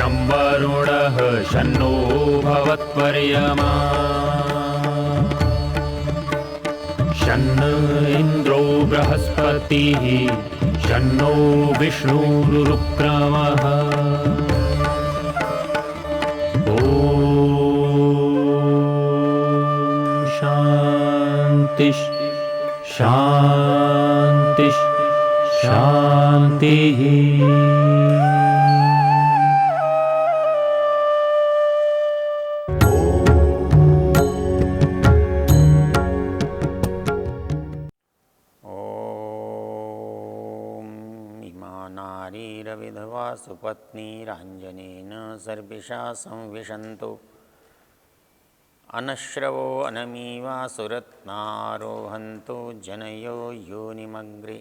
शं वरुणः शन्नो भवत्वर्यमा शन्न इन्द्रो बृहस्पतिः शन्नो विष्णुरुक्रमः ॐ शान्ति शान्ति शान्तिः। विधवा सुपत्नीराञ्जनेन सर्पिषा संविशन्तु अनश्रवो अनमीवा सुरत्नारोहन्तु जनयो योनिमग्रे।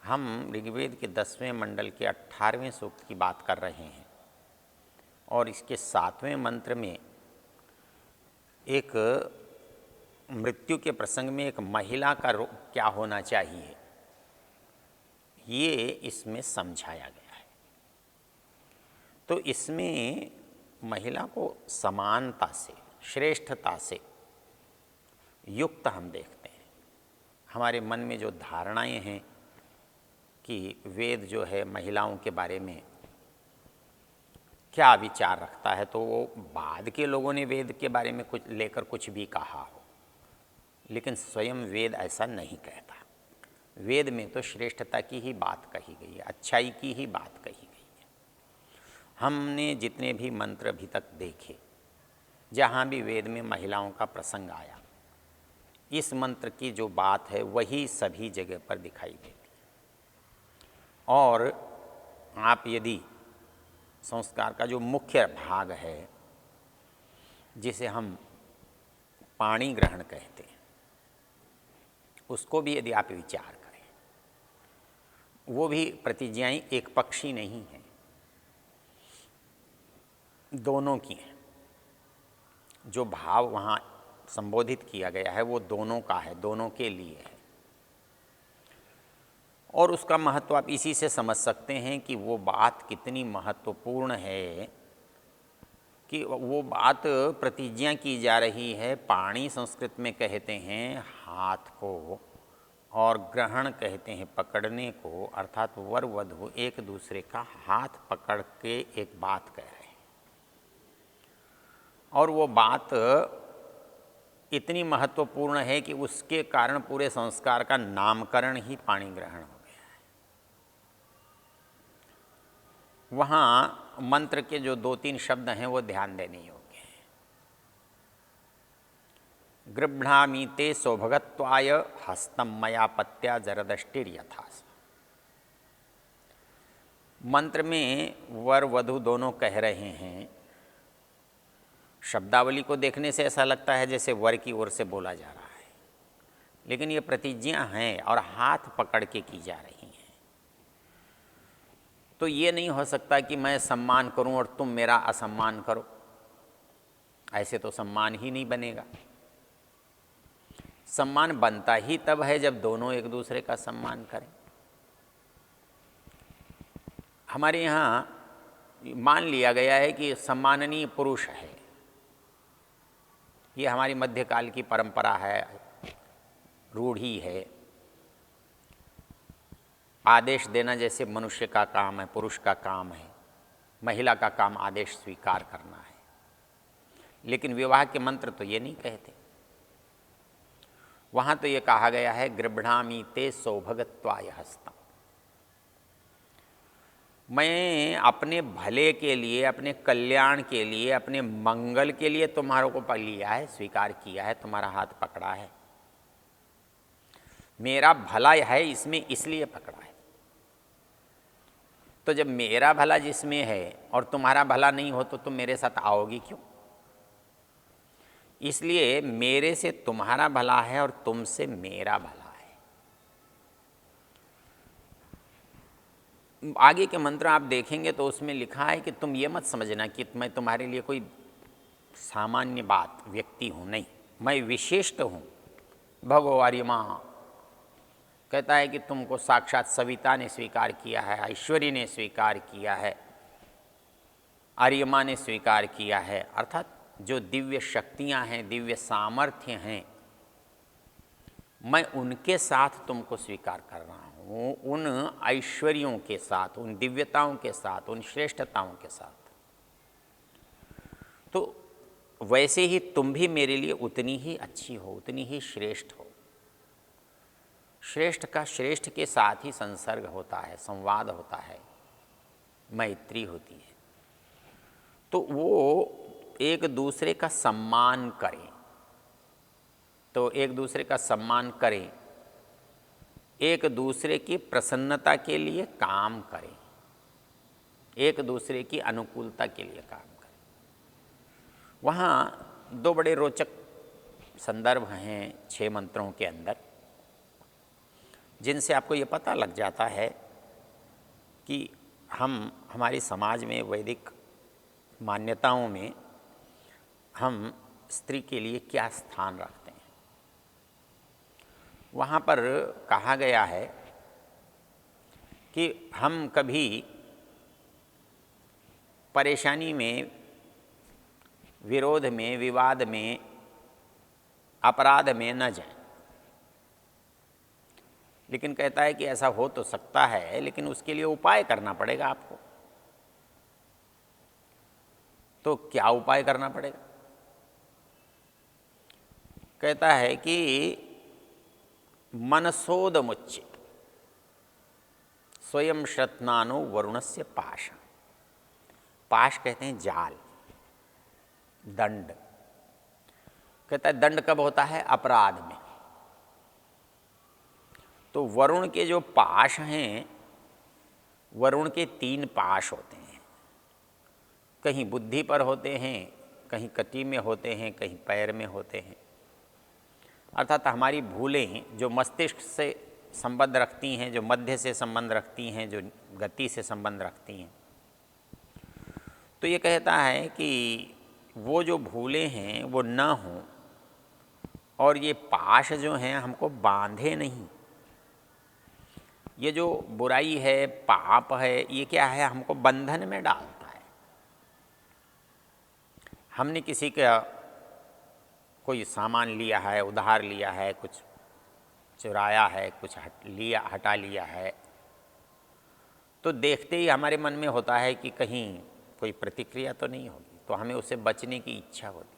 हम ऋग्वेद के 10वें मंडल के 18वें सूक्त की बात कर रहे हैं और इसके 7वें मंत्र में एक मृत्यु के प्रसंग में एक महिला का क्या होना चाहिए ये इसमें समझाया गया है। तो इसमें महिला को समानता से, श्रेष्ठता से युक्त हम देखते हैं। हमारे मन में जो धारणाएं हैं कि वेद जो है महिलाओं के बारे में क्या विचार रखता है, तो वो बाद के लोगों ने वेद के बारे में कुछ लेकर कुछ भी कहा हो, लेकिन स्वयं वेद ऐसा नहीं कहता। वेद में तो श्रेष्ठता की ही बात कही गई है, अच्छाई की ही बात कही गई है। हमने जितने भी मंत्र अभी तक देखे, जहाँ भी वेद में महिलाओं का प्रसंग आया, इस मंत्र की जो बात है वही सभी जगह पर दिखाई देती है। और आप यदि संस्कार का जो मुख्य भाग है, जिसे हम पाणी ग्रहण कहते हैं, उसको भी यदि आप विचार करें, वो भी प्रतिज्ञाएं एक पक्षी नहीं है, दोनों की हैं। जो भाव वहाँ संबोधित किया गया है वो दोनों का है, दोनों के लिए है। और उसका महत्व आप इसी से समझ सकते हैं कि वो बात कितनी महत्वपूर्ण है कि वो बात प्रतिज्ञा की जा रही है। पाणी संस्कृत में कहते हैं हाथ को, और ग्रहण कहते हैं पकड़ने को, अर्थात वर वधू एक दूसरे का हाथ पकड़ के एक बात कह रहे हैं। और वो बात इतनी महत्वपूर्ण है कि उसके कारण पूरे संस्कार का नामकरण ही पाणी ग्रहण हो गया है। वहाँ मंत्र के जो 2-3 शब्द हैं वो ध्यान देने योग्य हैं। गृह्णामि ते सौभगत्वाय हस्तम मया पत्या जरदष्टिर्यथा। मंत्र में वर वधू दोनों कह रहे हैं। शब्दावली को देखने से ऐसा लगता है जैसे वर की ओर से बोला जा रहा है, लेकिन ये प्रतिज्ञा है और हाथ पकड़ के की जा रही हैं। तो ये नहीं हो सकता कि मैं सम्मान करूं और तुम मेरा असम्मान करो, ऐसे तो सम्मान ही नहीं बनेगा। सम्मान बनता ही तब है जब दोनों एक दूसरे का सम्मान करें। हमारे यहाँ मान लिया गया है कि सम्माननीय पुरुष है, ये हमारी मध्यकाल की परंपरा है, रूढ़ी है। आदेश देना जैसे मनुष्य का काम है, पुरुष का काम है, महिला का काम आदेश स्वीकार करना है। लेकिन विवाह के मंत्र तो ये नहीं कहते। वहाँ तो ये कहा गया है गृह्णामि ते सौभगत्वाय हस्तम। मैं अपने भले के लिए, अपने कल्याण के लिए, अपने मंगल के लिए तुम्हारों को पकड़ लिया है, स्वीकार किया है, तुम्हारा हाथ पकड़ा है। मेरा भला है इसमें, इसलिए पकड़ा है। तो जब मेरा भला जिसमें है और तुम्हारा भला नहीं हो तो तुम मेरे साथ आओगी क्यों? इसलिए मेरे से तुम्हारा भला है और तुमसे मेरा भला है। आगे के मंत्र आप देखेंगे तो उसमें लिखा है कि तुम ये मत समझना कि मैं तुम्हारे लिए कोई सामान्य बात व्यक्ति हूँ, नहीं, मैं विशिष्ट हूँ। भगवारिमा कहता है कि तुमको साक्षात सविता ने स्वीकार किया है, ऐश्वर्य ने स्वीकार किया है, आर्यमा ने स्वीकार किया है, अर्थात जो दिव्य शक्तियाँ हैं, दिव्य सामर्थ्य हैं, मैं उनके साथ तुमको स्वीकार कर रहा हूँ, उन ऐश्वर्यों के साथ, उन दिव्यताओं के साथ, उन श्रेष्ठताओं के साथ। तो वैसे ही तुम भी मेरे लिए उतनी ही अच्छी हो, उतनी ही श्रेष्ठ हो। श्रेष्ठ का श्रेष्ठ के साथ ही संसर्ग होता है, संवाद होता है, मैत्री होती है। तो वो एक दूसरे का सम्मान करें, तो एक दूसरे का सम्मान करें, एक दूसरे की प्रसन्नता के लिए काम करें, एक दूसरे की अनुकूलता के लिए काम करें। वहाँ दो बड़े रोचक संदर्भ हैं 6 मंत्रों के अंदर, जिनसे आपको ये पता लग जाता है कि हमारे समाज में, वैदिक मान्यताओं में हम स्त्री के लिए क्या स्थान रखते हैं। वहाँ पर कहा गया है कि हम कभी परेशानी में, विरोध में, विवाद में, अपराध में न जाएं। लेकिन कहता है कि ऐसा हो तो सकता है, लेकिन उसके लिए उपाय करना पड़ेगा आपको। तो क्या उपाय करना पड़ेगा? कहता है कि मनसोद मुच्चित स्वयं श्रत्नानो वरुणस्य पाश। पाश कहते हैं जाल, दंड। कहता है दंड कब होता है? अपराध में। तो वरुण के जो पाश हैं, वरुण के 3 पाश होते हैं। कहीं बुद्धि पर होते हैं, कहीं कटी में होते हैं, कहीं पैर में होते हैं। अर्थात हमारी भूलें जो मस्तिष्क से संबंध रखती हैं, जो मध्य से संबंध रखती हैं, जो गति से संबंध रखती हैं। तो ये कहता है कि वो जो भूलें हैं वो न हों, और ये पाश जो हैं हमको बांधे नहीं। ये जो बुराई है, पाप है, ये क्या है? हमको बंधन में डालता है। हमने किसी का कोई सामान लिया है, उधार लिया है, कुछ चुराया है, कुछ हटा लिया है, तो देखते ही हमारे मन में होता है कि कहीं कोई प्रतिक्रिया तो नहीं होगी, तो हमें उससे बचने की इच्छा होती है।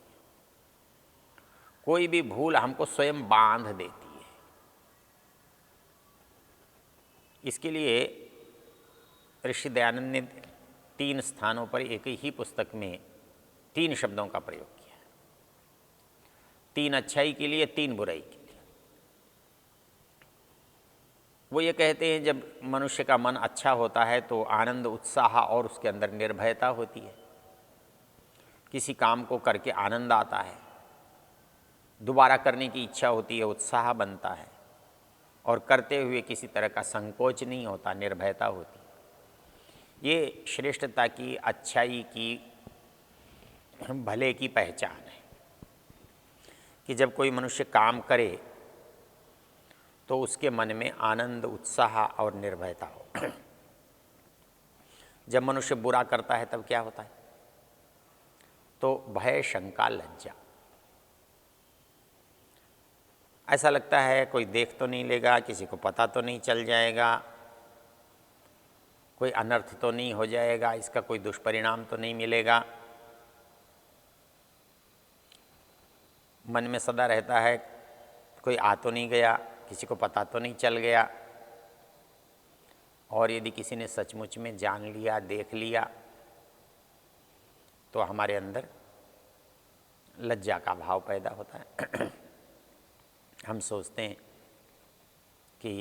कोई भी भूल हमको स्वयं बांध देती है। इसके लिए ऋषि दयानंद ने 3 स्थानों पर एक ही पुस्तक में 3 शब्दों का प्रयोग किया है। 3 अच्छाई के लिए, 3 बुराई के लिए। वो ये कहते हैं जब मनुष्य का मन अच्छा होता है तो आनंद, उत्साह और उसके अंदर निर्भयता होती है। किसी काम को करके आनंद आता है, दोबारा करने की इच्छा होती है, उत्साह बनता है, और करते हुए किसी तरह का संकोच नहीं होता, निर्भयता होती है। ये श्रेष्ठता की, अच्छाई की, भले की पहचान है कि जब कोई मनुष्य काम करे तो उसके मन में आनंद, उत्साह और निर्भयता हो। जब मनुष्य बुरा करता है तब क्या होता है? तो भय, शंका, लज्जा। ऐसा लगता है कोई देख तो नहीं लेगा, किसी को पता तो नहीं चल जाएगा, कोई अनर्थ तो नहीं हो जाएगा, इसका कोई दुष्परिणाम तो नहीं मिलेगा। मन में सदा रहता है कोई आ तो नहीं गया, किसी को पता तो नहीं चल गया। और यदि किसी ने सचमुच में जान लिया, देख लिया, तो हमारे अंदर लज्जा का भाव पैदा होता है। हम सोचते हैं कि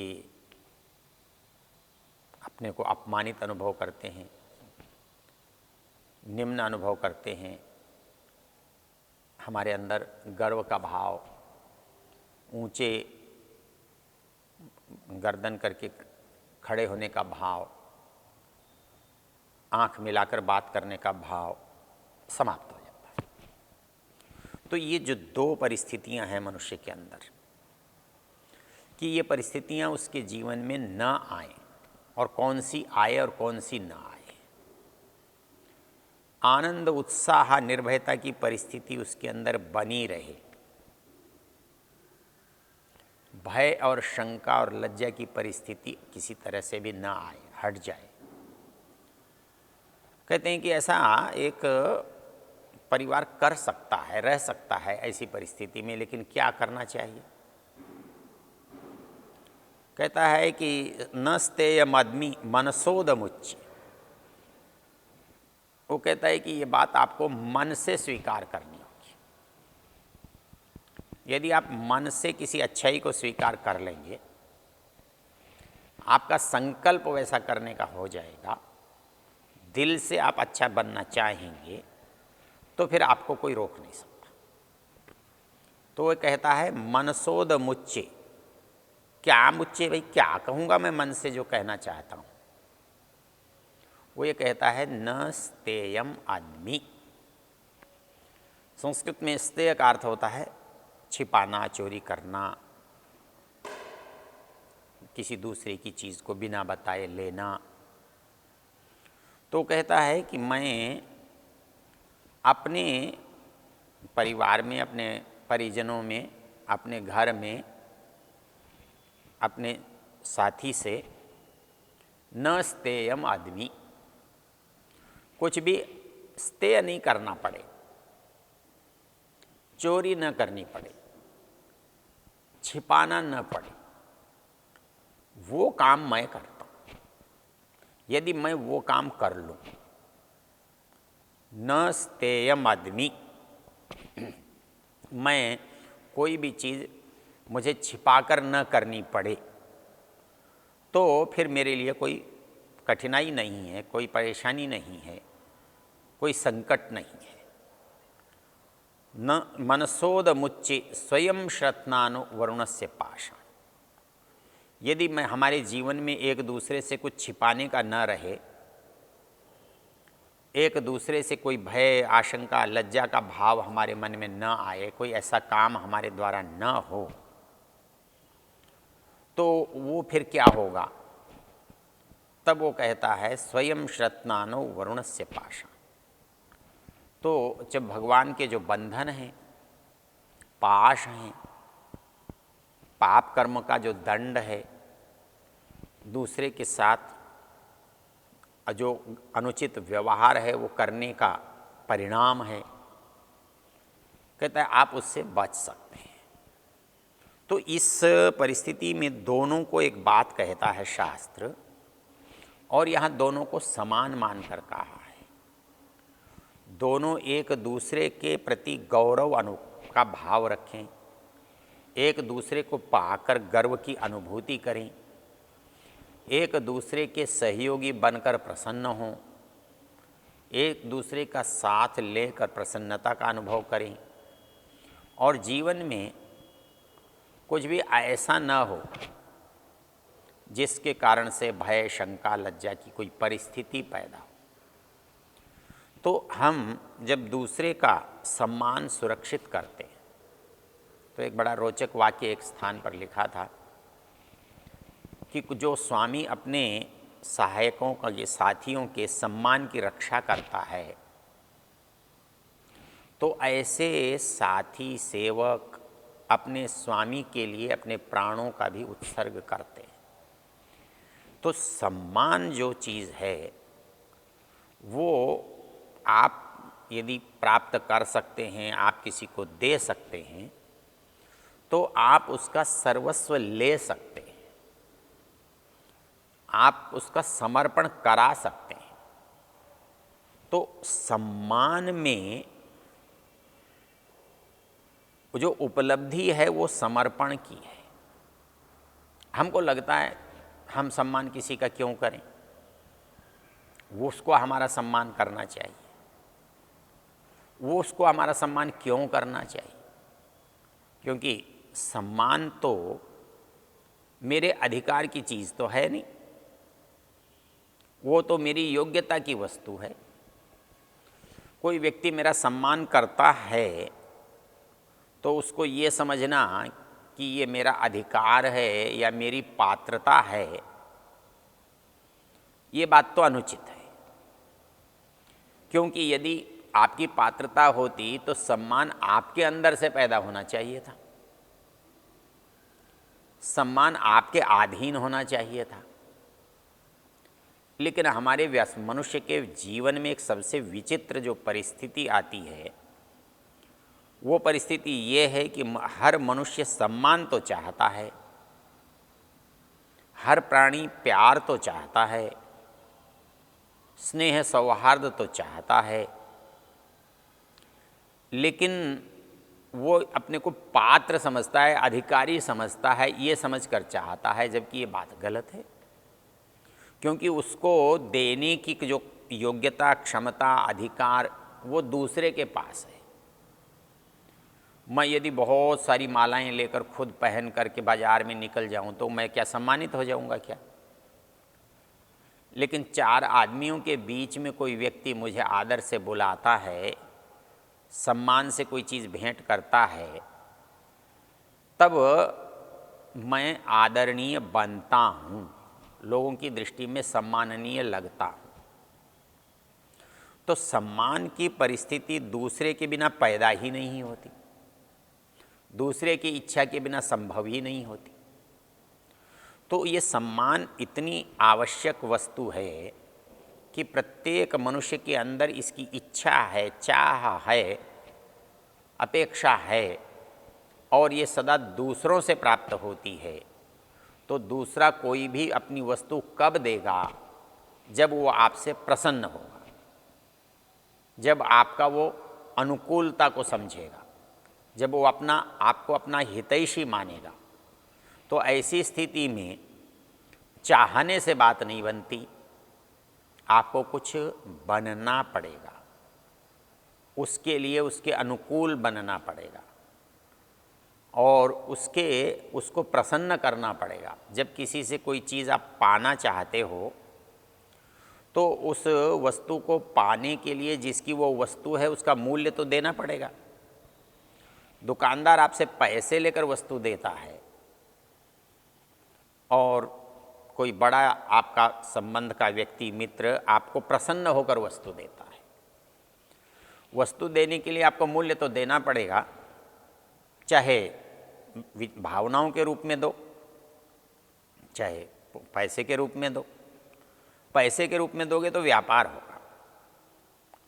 अपने को अपमानित अनुभव करते हैं, निम्न अनुभव करते हैं। हमारे अंदर गर्व का भाव, ऊंचे गर्दन करके खड़े होने का भाव, आंख मिलाकर बात करने का भाव समाप्त हो जाता है। तो ये जो 2 परिस्थितियां हैं मनुष्य के अंदर, कि ये परिस्थितियां उसके जीवन में न आए, और कौन सी आए और कौन सी न आए। आनंद उत्साह निर्भयता की परिस्थिति उसके अंदर बनी रहे, भय और शंका और लज्जा की परिस्थिति किसी तरह से भी ना आए, हट जाए। कहते हैं कि ऐसा एक परिवार कर सकता है, रह सकता है ऐसी परिस्थिति में, लेकिन क्या करना चाहिए? कहता है कि न स्तेयमद्मि मनसोदमुच्य। वो कहता है कि ये बात आपको मन से स्वीकार करनी होगी। यदि आप मन से किसी अच्छाई को स्वीकार कर लेंगे, आपका संकल्प वैसा करने का हो जाएगा, दिल से आप अच्छा बनना चाहेंगे, तो फिर आपको कोई रोक नहीं सकता। तो वो कहता है मनसोद मुच्चे। क्या मुच्चे भाई, क्या कहूँगा मैं मन से जो कहना चाहता हूँ? वो ये कहता है न स्तेयम आदमी। संस्कृत में स्तेय का अर्थ होता है छिपाना, चोरी करना, किसी दूसरे की चीज़ को बिना बताए लेना। तो कहता है कि मैं अपने परिवार में, अपने परिजनों में, अपने घर में, अपने साथी से न स्तेयम आदमी, कुछ भी स्तेय नहीं करना पड़े, चोरी न करनी पड़े, छिपाना न पड़े, वो काम मैं करता हूँ। यदि मैं वो काम कर लूँ, न स्तेयम आदमी, मैं कोई भी चीज़ मुझे छिपाकर न करनी पड़े, तो फिर मेरे लिए कोई कठिनाई नहीं है, कोई परेशानी नहीं है, कोई संकट नहीं है। न मनसोद मुच्चे स्वयं श्रत्नानु वरुणस्य पाषाण। यदि मैं हमारे जीवन में एक दूसरे से कुछ छिपाने का न रहे, एक दूसरे से कोई भय, आशंका, लज्जा का भाव हमारे मन में न आए, कोई ऐसा काम हमारे द्वारा न हो, तो वो फिर क्या होगा? तब वो कहता है स्वयं श्रत्नानो वरुणस्य पाशा। तो जब भगवान के जो बंधन हैं, पाश हैं, पाप कर्म का जो दंड है, दूसरे के साथ जो अनुचित व्यवहार है वो करने का परिणाम है, कहता है आप उससे बच सकते हैं। तो इस परिस्थिति में दोनों को एक बात कहता है शास्त्र, और यहाँ दोनों को समान मानकर कहा है। दोनों एक दूसरे के प्रति गौरव का भाव रखें, एक दूसरे को पाकर गर्व की अनुभूति करें, एक दूसरे के सहयोगी बनकर प्रसन्न हों, एक दूसरे का साथ लेकर प्रसन्नता का अनुभव करें, और जीवन में कुछ भी ऐसा न हो जिसके कारण से भय, शंका, लज्जा की कोई परिस्थिति पैदा हो। तो हम जब दूसरे का सम्मान सुरक्षित करते हैं, तो एक बड़ा रोचक वाक्य एक स्थान पर लिखा था कि जो स्वामी अपने सहायकों का, ये साथियों के सम्मान की रक्षा करता है, तो ऐसे साथी सेवक अपने स्वामी के लिए अपने प्राणों का भी उत्सर्ग करते हैं। तो सम्मान जो चीज़ है वो आप यदि प्राप्त कर सकते हैं, आप किसी को दे सकते हैं, तो आप उसका सर्वस्व ले सकते हैं, आप उसका समर्पण करा सकते हैं। तो सम्मान में जो उपलब्धि है वो समर्पण की है। हमको लगता है हम सम्मान किसी का क्यों करें, वो उसको हमारा सम्मान करना चाहिए, वो उसको हमारा सम्मान क्यों करना चाहिए? क्योंकि सम्मान तो मेरे अधिकार की चीज़ तो है नहीं, वो तो मेरी योग्यता की वस्तु है। कोई व्यक्ति मेरा सम्मान करता है तो उसको ये समझना कि ये मेरा अधिकार है या मेरी पात्रता है, ये बात तो अनुचित है। क्योंकि यदि आपकी पात्रता होती तो सम्मान आपके अंदर से पैदा होना चाहिए था, सम्मान आपके अधीन होना चाहिए था। लेकिन हमारे मनुष्य के जीवन में एक सबसे विचित्र जो परिस्थिति आती है, वो परिस्थिति ये है कि हर मनुष्य सम्मान तो चाहता है, हर प्राणी प्यार तो चाहता है, स्नेह सौहार्द तो चाहता है, लेकिन वो अपने को पात्र समझता है, अधिकारी समझता है, ये समझकर चाहता है, जबकि ये बात गलत है। क्योंकि उसको देने की जो योग्यता, क्षमता, अधिकार वो दूसरे के पास है। मैं यदि बहुत सारी मालाएं लेकर खुद पहन करके बाजार में निकल जाऊं तो मैं क्या सम्मानित हो जाऊंगा क्या? लेकिन चार आदमियों के बीच में कोई व्यक्ति मुझे आदर से बुलाता है, सम्मान से कोई चीज़ भेंट करता है, तब मैं आदरणीय बनता हूँ, लोगों की दृष्टि में सम्माननीय लगता हूँ। तो सम्मान की परिस्थिति दूसरे के बिना पैदा ही नहीं होती, दूसरे की इच्छा के बिना संभव ही नहीं होती। तो ये सम्मान इतनी आवश्यक वस्तु है कि प्रत्येक मनुष्य के अंदर इसकी इच्छा है, चाह है, अपेक्षा है, और ये सदा दूसरों से प्राप्त होती है। तो दूसरा कोई भी अपनी वस्तु कब देगा? जब वो आपसे प्रसन्न होगा, जब आपका वो अनुकूलता को समझेगा, जब वो आपको अपना हितैषी मानेगा। तो ऐसी स्थिति में चाहने से बात नहीं बनती, आपको कुछ बनना पड़ेगा, उसके लिए उसके अनुकूल बनना पड़ेगा और उसको प्रसन्न करना पड़ेगा। जब किसी से कोई चीज़ आप पाना चाहते हो तो उस वस्तु को पाने के लिए जिसकी वो वस्तु है उसका मूल्य तो देना पड़ेगा। दुकानदार आपसे पैसे लेकर वस्तु देता है और कोई बड़ा आपका संबंध का व्यक्ति, मित्र आपको प्रसन्न होकर वस्तु देता है। वस्तु देने के लिए आपको मूल्य तो देना पड़ेगा, चाहे भावनाओं के रूप में दो, चाहे पैसे के रूप में दो। पैसे के रूप में दोगे तो व्यापार होगा,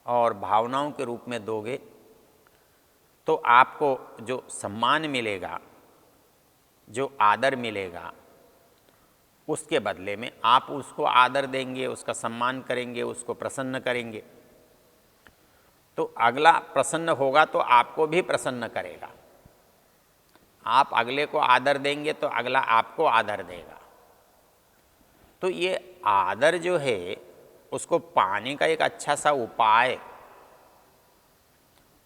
और भावनाओं के रूप में दोगे तो आपको जो सम्मान मिलेगा, जो आदर मिलेगा, उसके बदले में आप उसको आदर देंगे, उसका सम्मान करेंगे, उसको प्रसन्न करेंगे। तो अगला प्रसन्न होगा तो आपको भी प्रसन्न करेगा। आप अगले को आदर देंगे तो अगला आपको आदर देगा। तो ये आदर जो है उसको पाने का एक अच्छा सा उपाय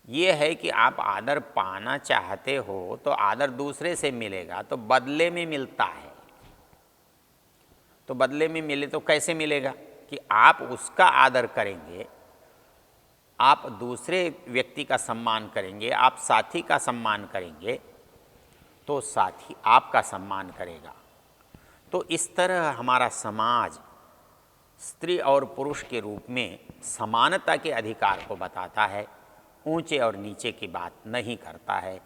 ये है कि आप आदर पाना चाहते हो तो आदर दूसरे से मिलेगा, तो बदले में मिलता है। तो बदले में मिले तो कैसे मिलेगा? कि आप उसका आदर करेंगे, आप दूसरे व्यक्ति का सम्मान करेंगे, आप साथी का सम्मान करेंगे तो साथी आपका सम्मान करेगा। तो इस तरह हमारा समाज स्त्री और पुरुष के रूप में समानता के अधिकार को बताता है, ऊंचे और नीचे की बात नहीं करता है।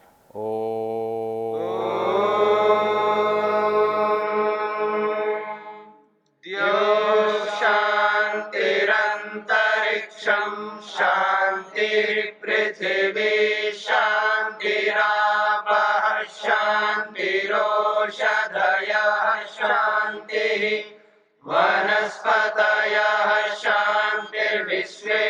शांतिरंतरिक्षं शांतिर्पृथिवी शांतिरापः शांतिरोषधयः शांतिः वनस्पतयः शांतिर्विश्वे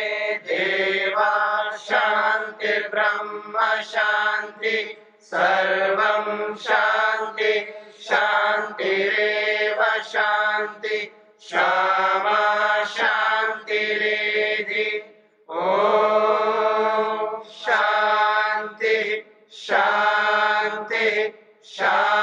देवा शांतिर्ब्रह्म शांति सर्वं शांति शांतिरेव शांति क्षमा शांतिरेधि। ओम शांति शांति शांति।